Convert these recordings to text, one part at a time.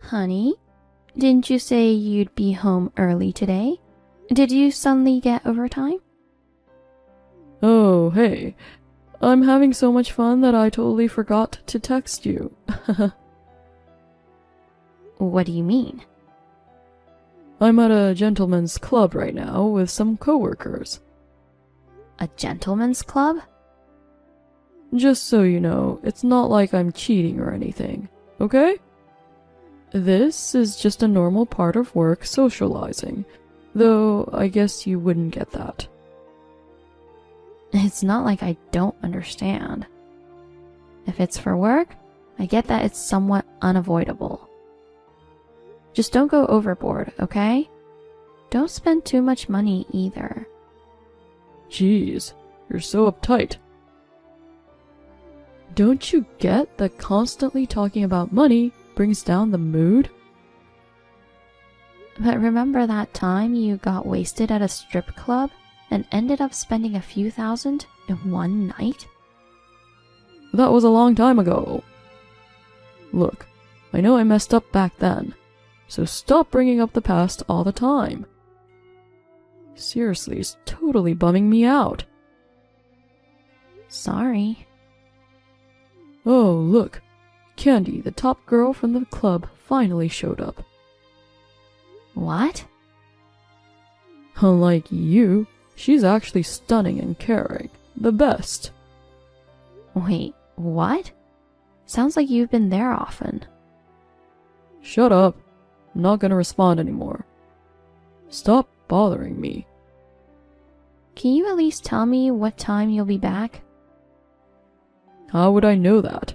Honey, didn't you say you'd be home early today? Did you suddenly get overtime? Oh, hey. I'm having so much fun that I totally forgot to text you. What do you mean? I'm at a gentleman's club right now with some coworkers. A gentleman's club? Just so you know, it's not like I'm cheating or anything, okay? This is just a normal part of work socializing, though I guess you wouldn't get that. It's not like I don't understand. If it's for work, I get that it's somewhat unavoidable. Just don't go overboard, okay? Don't spend too much money either. Jeez, you're so uptight. Don't you get that constantly talking about money brings down the mood? But remember that time you got wasted at a strip club and ended up spending a few thousand in one night? That was a long time ago. Look, I know I messed up back then, so stop bringing up the past all the time. Seriously, it's totally bumming me out. Sorry. Oh, look. Candy, the top girl from the club, finally showed up. What? Unlike you, she's actually stunning and caring. The best. Wait, what? Sounds like you've been there often. Shut up. I'm not gonna respond anymore. Stop bothering me. Can you at least tell me what time you'll be back? How would I know that?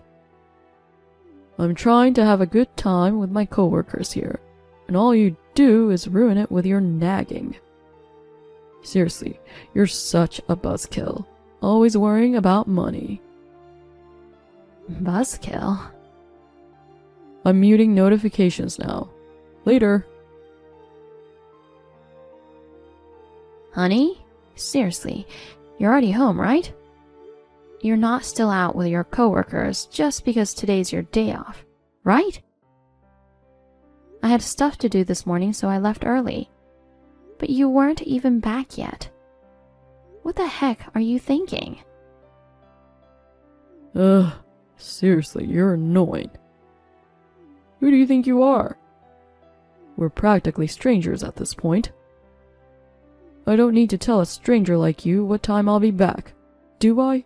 I'm trying to have a good time with my coworkers here, and all you do is ruin it with your nagging. Seriously, you're such a buzzkill, always worrying about money. Buzzkill? I'm muting notifications now. Later. Honey? Seriously, you're already home, right? You're not still out with your coworkers just because today's your day off, right? I had stuff to do this morning, so I left early. But you weren't even back yet. What the heck are you thinking? Ugh, seriously, you're annoying. Who do you think you are? We're practically strangers at this point. I don't need to tell a stranger like you what time I'll be back, do I?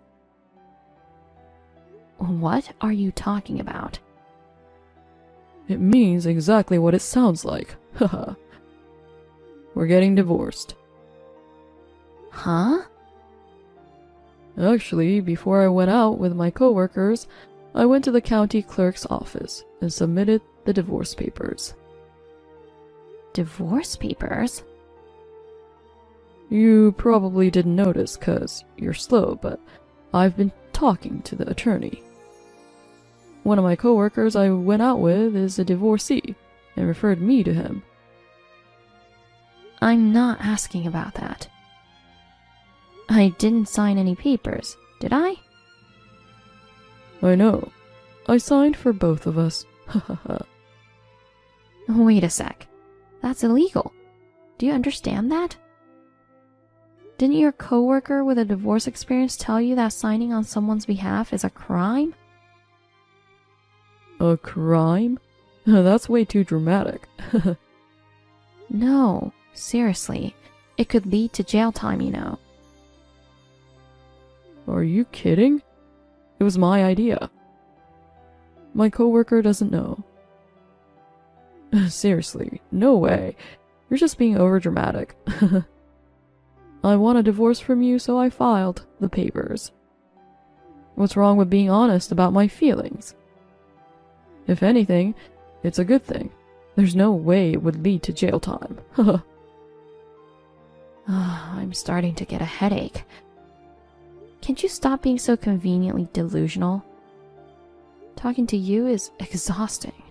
What are you talking about? It means exactly what it sounds like. Haha. We're getting divorced. Huh? Actually, before I went out with my coworkers, I went to the county clerk's office and submitted the divorce papers. Divorce papers? You probably didn't notice 'cause you're slow, but I've been talking to the attorney. One of my coworkers I went out with is a divorcee and referred me to him. I'm not asking about that. I didn't sign any papers, did I? I know. I signed for both of us. Hahaha. Wait a sec. That's illegal. Do you understand that? Didn't your coworker with a divorce experience tell you that signing on someone's behalf is a crime? A crime? That's way too dramatic. No, seriously. It could lead to jail time, you know. Are you kidding? It was my idea. My coworker doesn't know. Seriously, no way. You're just being overdramatic. I want a divorce from you, so I filed the papers. What's wrong with being honest about my feelings? If anything, it's a good thing. There's no way it would lead to jail time. I'm starting to get a headache. Can't you stop being so conveniently delusional? Talking to you is exhausting.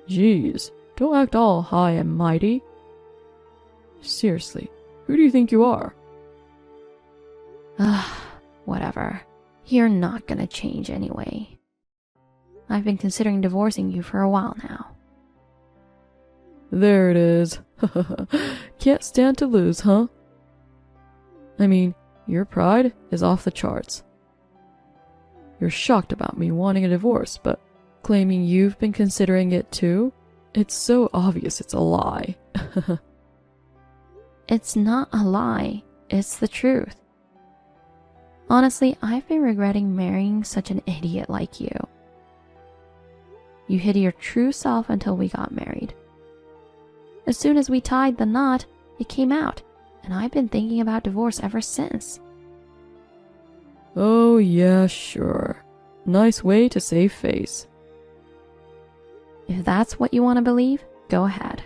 Jeez, don't act all high and mighty. Seriously, who do you think you are? Whatever. You're not gonna change anyway. I've been considering divorcing you for a while now. There it is. Can't stand to lose, huh? I mean, your pride is off the charts. You're shocked about me wanting a divorce, but claiming you've been considering it too? It's so obvious it's a lie. It's not a lie, it's the truth. Honestly, I've been regretting marrying such an idiot like you. You hid your true self until we got married. As soon as we tied the knot, it came out, and I've been thinking about divorce ever since. Oh yeah, sure. Nice way to save face. If that's what you want to believe, go ahead.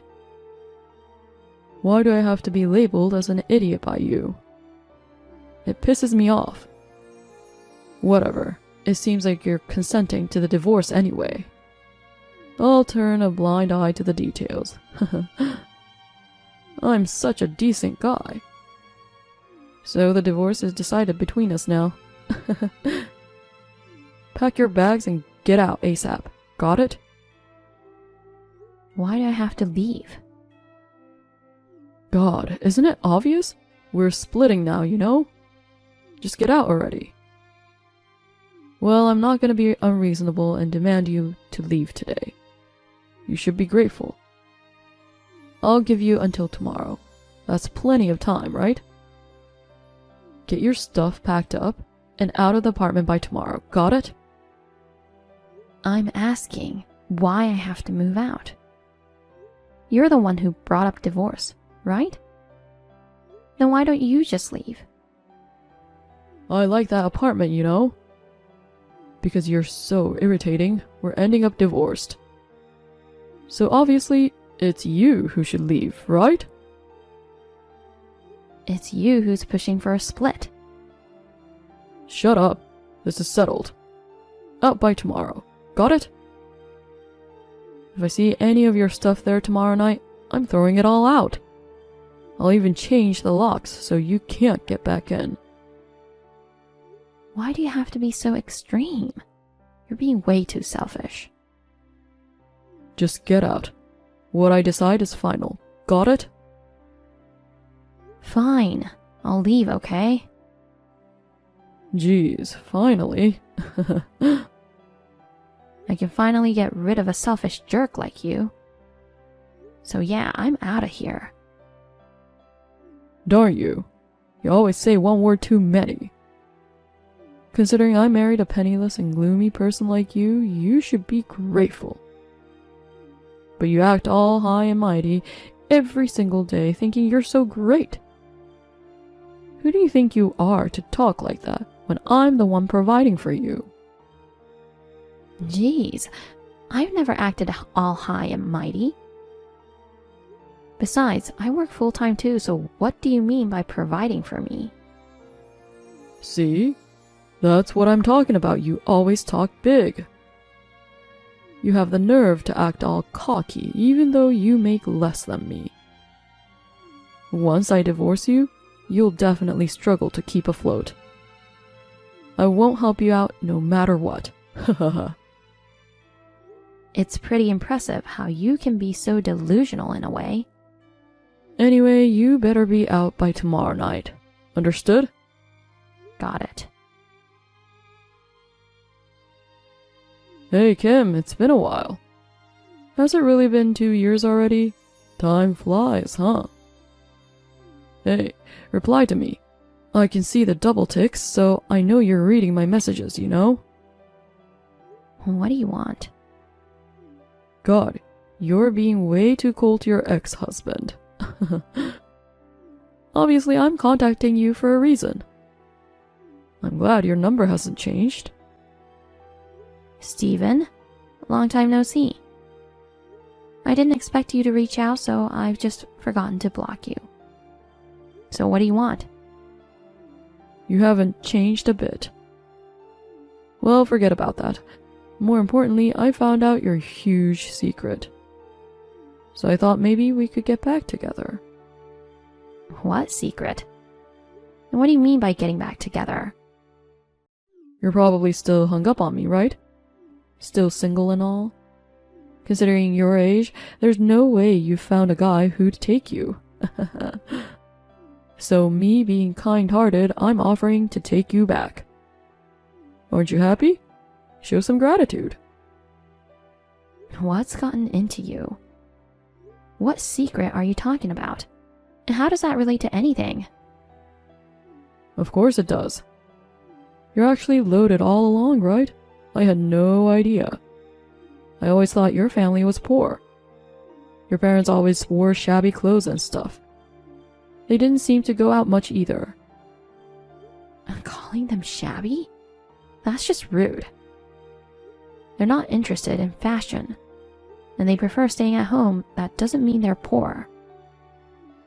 Why do I have to be labeled as an idiot by you? It pisses me off. Whatever. It seems like you're consenting to the divorce anyway. I'll turn a blind eye to the details. I'm such a decent guy. So the divorce is decided between us now. Pack your bags and get out ASAP. Got it? Why do I have to leave? God, isn't it obvious? We're splitting now, you know? Just get out already. Well, I'm not gonna be unreasonable and demand you to leave today. You should be grateful. I'll give you until tomorrow. That's plenty of time, right? Get your stuff packed up and out of the apartment by tomorrow. Got it? I'm asking why I have to move out. You're the one who brought up divorce, right? Then why don't you just leave? I like that apartment, you know? Because you're so irritating, we're ending up divorced. So obviously, it's you who should leave, right? It's you who's pushing for a split. Shut up. This is settled. Out by tomorrow. Got it? If I see any of your stuff there tomorrow night, I'm throwing it all out. I'll even change the locks so you can't get back in. Why do you have to be so extreme? You're being way too selfish. Just get out. What I decide is final. Got it? Fine. I'll leave, okay? Jeez, finally. I can finally get rid of a selfish jerk like you. So yeah, I'm out of here. Darn you. You always say one word too many. Considering I married a penniless and gloomy person like you, you should be grateful. But you act all high and mighty every single day thinking you're so great. Who do you think you are to talk like that when I'm the one providing for you? Jeez, I've never acted all high and mighty. Besides, I work full-time too, so what do you mean by providing for me? See? That's what I'm talking about. You always talk big. You have the nerve to act all cocky even though you make less than me. Once I divorce you, you'll definitely struggle to keep afloat. I won't help you out no matter what. It's pretty impressive how you can be so delusional in a way. Anyway, you better be out by tomorrow night. Understood? Got it. Hey Kim, it's been a while. Has it really been 2 years already? Time flies, huh? Hey, reply to me. I can see the double ticks, so I know you're reading my messages, you know? What do you want? God, you're being way too cold to your ex-husband. Obviously, I'm contacting you for a reason. I'm glad your number hasn't changed. Steven? Long time no see. I didn't expect you to reach out, so I've just forgotten to block you. So what do you want? You haven't changed a bit. Well, forget about that. More importantly, I found out your huge secret. So I thought maybe we could get back together. What secret? And what do you mean by getting back together? You're probably still hung up on me, right? Still single and all? Considering your age, there's no way you found a guy who'd take you. So me being kind-hearted, I'm offering to take you back. Aren't you happy? Show some gratitude. What's gotten into you? What secret are you talking about? And how does that relate to anything? Of course it does. You're actually loaded all along, right? I had no idea. I always thought your family was poor. Your parents always wore shabby clothes and stuff. They didn't seem to go out much either. I'm calling them shabby? That's just rude. They're not interested in fashion, and they prefer staying at home. That doesn't mean they're poor.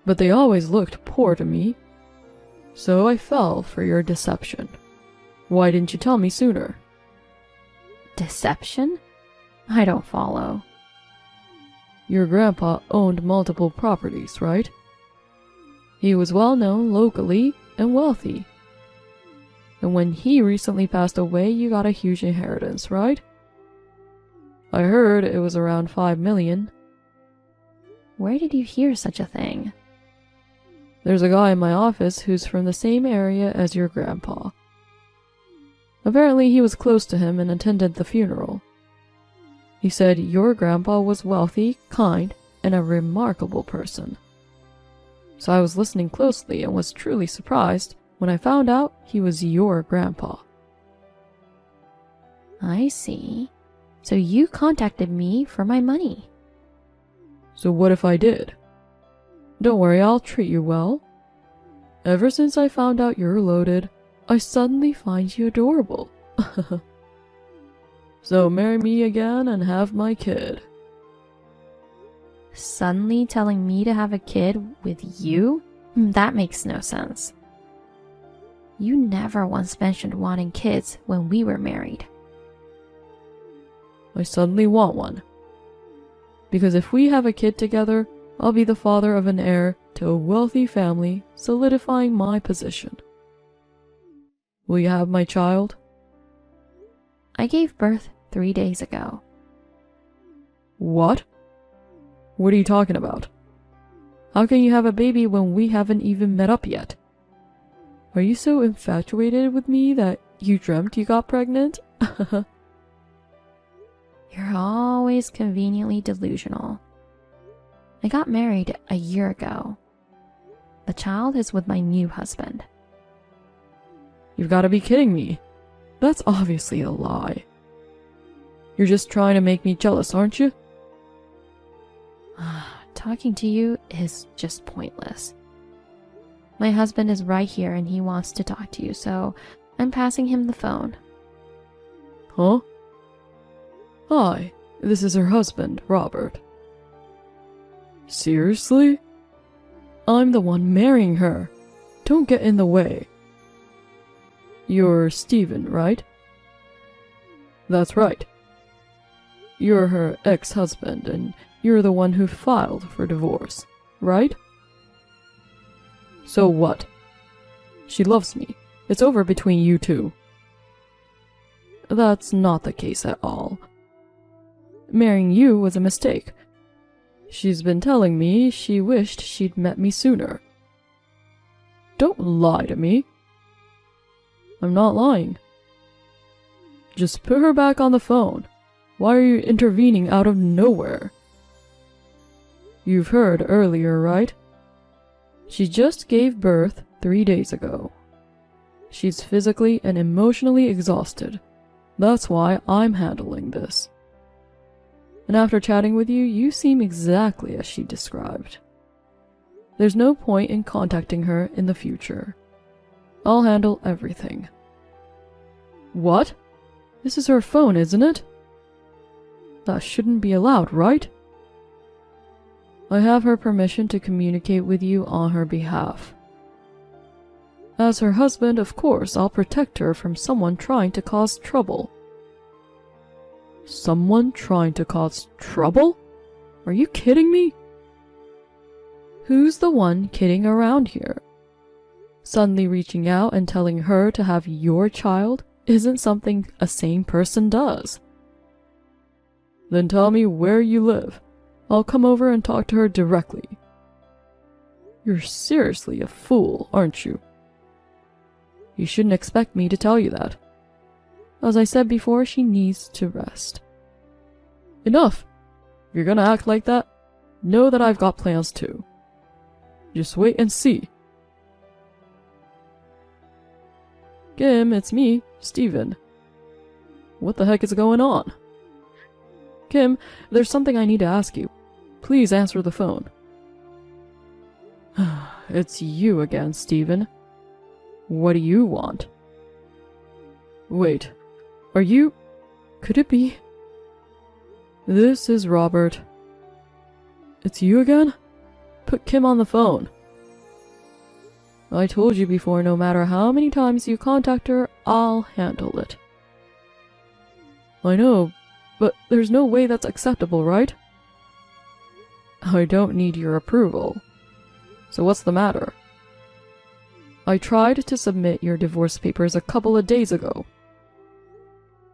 But they always looked poor to me. So I fell for your deception. Why didn't you tell me sooner? Deception? I don't follow. Your grandpa owned multiple properties, right? He was well known locally and wealthy. And when he recently passed away, you got a huge inheritance, right? I heard it was around 5 million. Where did you hear such a thing? There's a guy in my office who's from the same area as your grandpa. Apparently he was close to him and attended the funeral. He said your grandpa was wealthy, kind, and a remarkable person. So I was listening closely and was truly surprised when I found out he was your grandpa. I see. So you contacted me for my money. So what if I did? Don't worry, I'll treat you well. Ever since I found out you're loaded, I suddenly find you adorable. So marry me again and have my kid. Suddenly telling me to have a kid with you? That makes no sense. You never once mentioned wanting kids when we were married. I suddenly want one. Because if we have a kid together, I'll be the father of an heir to a wealthy family, solidifying my position. Will you have my child? I gave birth 3 days ago. What? What are you talking about? How can you have a baby when we haven't even met up yet? Are you so infatuated with me that you dreamt you got pregnant? You're always conveniently delusional. I got married a year ago. The child is with my new husband. You've got to be kidding me. That's obviously a lie. You're just trying to make me jealous, aren't you? Talking to you is just pointless. My husband is right here and he wants to talk to you, so I'm passing him the phone. Huh? Hi, this is her husband, Robert. Seriously? I'm the one marrying her. Don't get in the way. You're Steven, right? That's right. You're her ex-husband, and you're the one who filed for divorce, right? So what? She loves me. It's over between you two. That's not the case at all. Marrying you was a mistake. She's been telling me she wished she'd met me sooner. Don't lie to me. I'm not lying. Just put her back on the phone. Why are you intervening out of nowhere? You've heard earlier, right? She just gave birth 3 days ago. She's physically and emotionally exhausted. That's why I'm handling this. And after chatting with you, you seem exactly as she described. There's no point in contacting her in the future. I'll handle everything. What? This is her phone, isn't it? That shouldn't be allowed, right? I have her permission to communicate with you on her behalf. As her husband, of course, I'll protect her from someone trying to cause trouble. Someone trying to cause trouble? Are you kidding me? Who's the one kidding around here? Suddenly reaching out and telling her to have your child isn't something a sane person does. Then tell me where you live. I'll come over and talk to her directly. You're seriously a fool, aren't you? You shouldn't expect me to tell you that. As I said before, she needs to rest. Enough! If you're gonna act like that, know that I've got plans too. Just wait and see. Kim, it's me, Steven. What the heck is going on? Kim, there's something I need to ask you. Please answer the phone. It's you again, Steven. What do you want? Wait, are you... Could it be... This is Robert. It's you again? Put Kim on the phone. I told you before, no matter how many times you contact her, I'll handle it. I know, but there's no way that's acceptable, right? I don't need your approval. So what's the matter? I tried to submit your divorce papers a couple of days ago.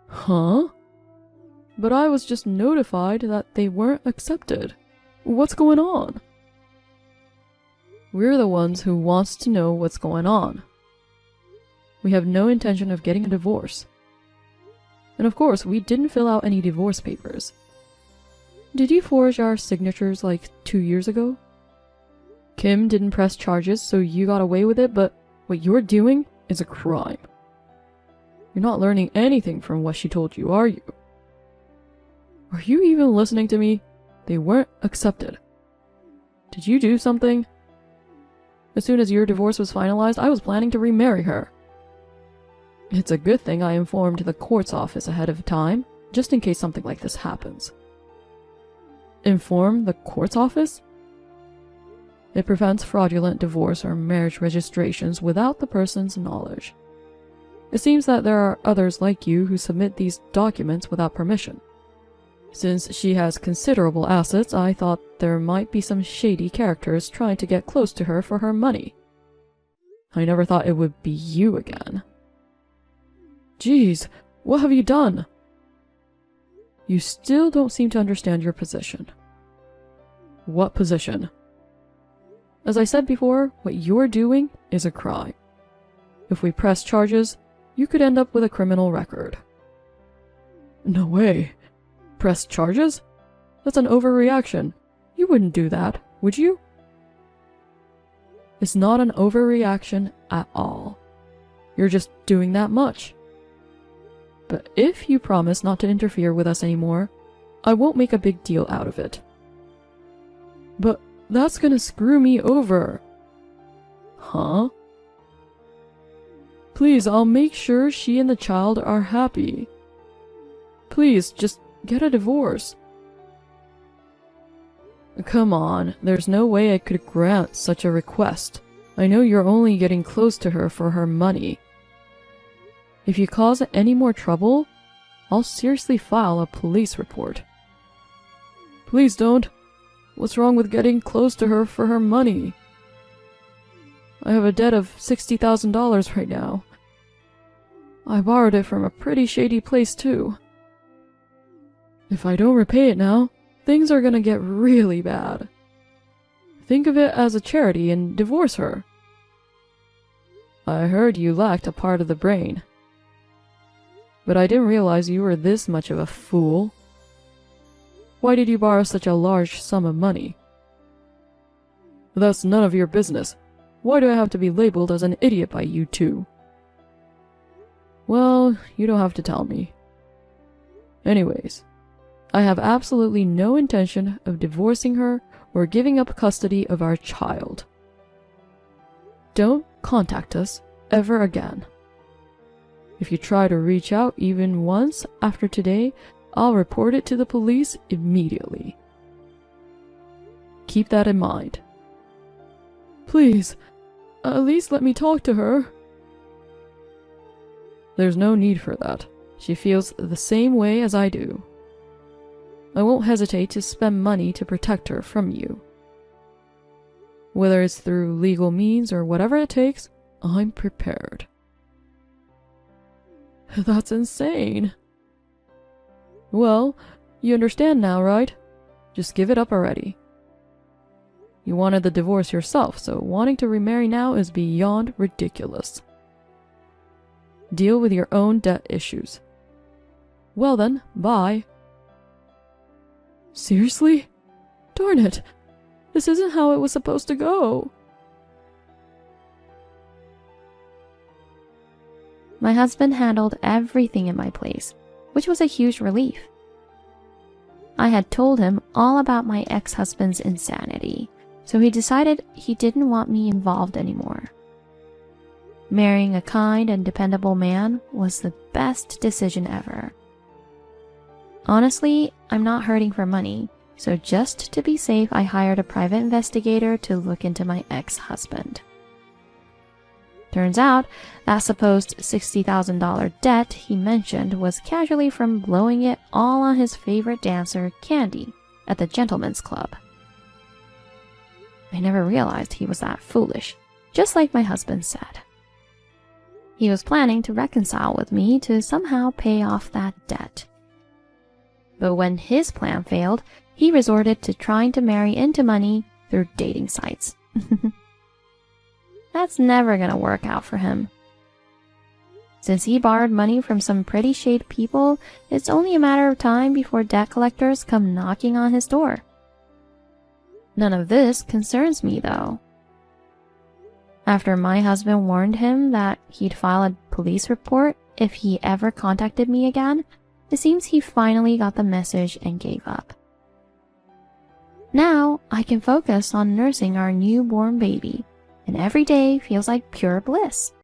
Huh? But I was just notified that they weren't accepted. What's going on? We're the ones who wants to know what's going on. We have no intention of getting a divorce. And of course, we didn't fill out any divorce papers. Did you forge our signatures like 2 years ago? Kim didn't press charges, so you got away with it, but what you're doing is a crime. You're not learning anything from what she told you, are you? Are you even listening to me? They weren't accepted. Did you do something? As soon as your divorce was finalized, I was planning to remarry her. It's a good thing I informed the court's office ahead of time, just in case something like this happens. Inform the court's office? It prevents fraudulent divorce or marriage registrations without the person's knowledge. It seems that there are others like you who submit these documents without permission. Since she has considerable assets, I thought there might be some shady characters trying to get close to her for her money. I never thought it would be you again. Jeez, what have you done? You still don't seem to understand your position. What position? As I said before, what you're doing is a crime. If we press charges, you could end up with a criminal record. No way. Press charges? That's an overreaction. You wouldn't do that, would you? It's not an overreaction at all. You're just doing that much. But if you promise not to interfere with us anymore, I won't make a big deal out of it. But that's gonna screw me over. Huh? Please, I'll make sure she and the child are happy. Please, just get a divorce. Come on, there's no way I could grant such a request. I know you're only getting close to her for her money. If you cause any more trouble, I'll seriously file a police report. Please don't. What's wrong with getting close to her for her money? I have a debt of $60,000 right now. I borrowed it from a pretty shady place too. If I don't repay it now, things are gonna get really bad. Think of it as a charity and divorce her. I heard you lacked a part of the brain. But I didn't realize you were this much of a fool. Why did you borrow such a large sum of money? That's none of your business. Why do I have to be labeled as an idiot by you two? Well, you don't have to tell me. Anyways, I have absolutely no intention of divorcing her or giving up custody of our child. Don't contact us ever again. If you try to reach out even once after today, I'll report it to the police immediately. Keep that in mind. Please, at least let me talk to her. There's no need for that. She feels the same way as I do. I won't hesitate to spend money to protect her from you. Whether it's through legal means or whatever it takes, I'm prepared. That's insane. Well, You understand now, right? Just give it up already. You wanted the divorce yourself, so wanting to remarry now is beyond ridiculous. Deal with your own debt issues. Well then, bye. Seriously? Darn it. This isn't how it was supposed to go. My husband handled everything in my place, which was a huge relief. I had told him all about my ex-husband's insanity, so he decided he didn't want me involved anymore. Marrying a kind and dependable man was the best decision ever. Honestly, I'm not hurting for money, so just to be safe, I hired a private investigator to look into my ex-husband. Turns out, that supposed $60,000 debt he mentioned was casually from blowing it all on his favorite dancer, Candy, at the Gentlemen's Club. I never realized he was that foolish, just like my husband said. He was planning to reconcile with me to somehow pay off that debt. But when his plan failed, he resorted to trying to marry into money through dating sites. That's never gonna work out for him. Since he borrowed money from some pretty shady people, it's only a matter of time before debt collectors come knocking on his door. None of this concerns me, though. After my husband warned him that he'd file a police report if he ever contacted me again, it seems he finally got the message and gave up. Now I can focus on nursing our newborn baby, and every day feels like pure bliss.